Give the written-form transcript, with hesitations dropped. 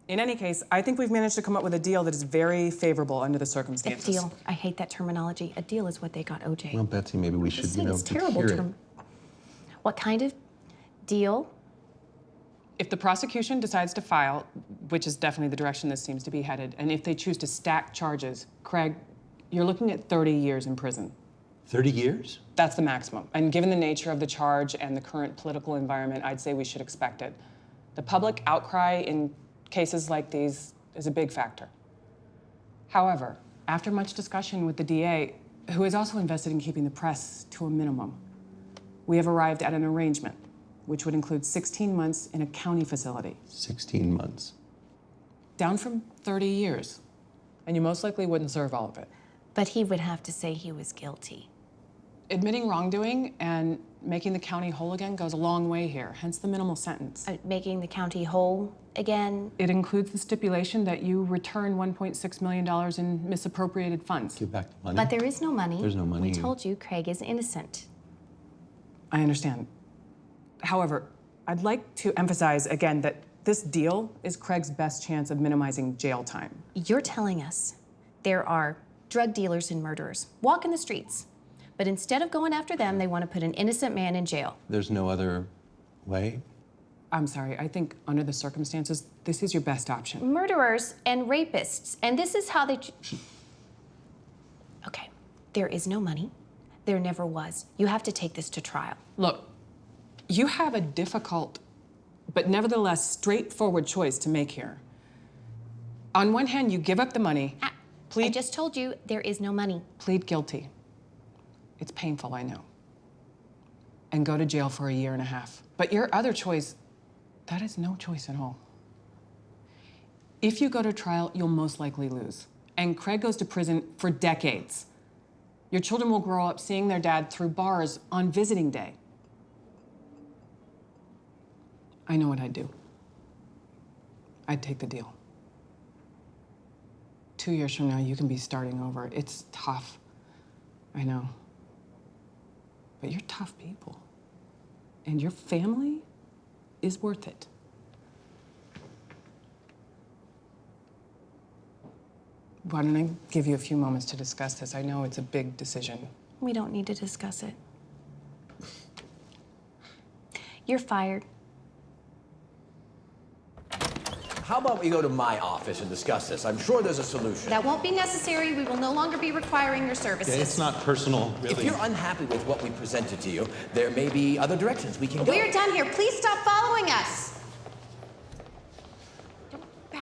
In any case, I think we've managed to come up with a deal that is very favorable under the circumstances. A deal. I hate that terminology. A deal is what they got OJ. Well, Betsy, maybe we should, It's terrible hear it. term. What kind of deal? If the prosecution decides to file, which is definitely the direction this seems to be headed, and if they choose to stack charges, Craig, you're looking at 30 years in prison. 30 years? That's the maximum. And given the nature of the charge and the current political environment, I'd say we should expect it. The public outcry in cases like these is a big factor. However, after much discussion with the DA, who is also invested in keeping the press to a minimum, we have arrived at an arrangement, which would include 16 months in a county facility. 16 months. Down from 30 years. And you most likely wouldn't serve all of it. But he would have to say he was guilty. Admitting wrongdoing and making the county whole again goes a long way here, hence the minimal sentence. Making the county whole again? It includes the stipulation that you return $1.6 million in misappropriated funds. Give back the money. But there is no money. There's no money. We told you Craig is innocent. I understand. However, I'd like to emphasize again that this deal is Craig's best chance of minimizing jail time. You're telling us there are drug dealers and murderers walking the streets, but instead of going after them, they want to put an innocent man in jail. There's no other way? I'm sorry, I think under the circumstances, this is your best option. Murderers and rapists, and this is how they... Okay, there is no money. There never was. You have to take this to trial. Look, you have a difficult, but nevertheless straightforward choice to make here. On one hand, you give up the money, I just told you there is no money. plead guilty. It's painful, I know. And go to jail for 1.5 years. But your other choice, that is no choice at all. If you go to trial, you'll most likely lose. And Craig goes to prison for decades. Your children will grow up seeing their dad through bars on visiting day. I know what I'd do. I'd take the deal. 2 years from now, you can be starting over. It's tough. I know. But you're tough people. And your family is worth it. Why don't I give you a few moments to discuss this? I know it's a big decision. We don't need to discuss it. You're fired. How about we go to my office and discuss this? I'm sure there's a solution. That won't be necessary. We will no longer be requiring your services. It's not personal, really. If you're unhappy with what we presented to you, there may be other directions we can go. We're done here. Please stop following us.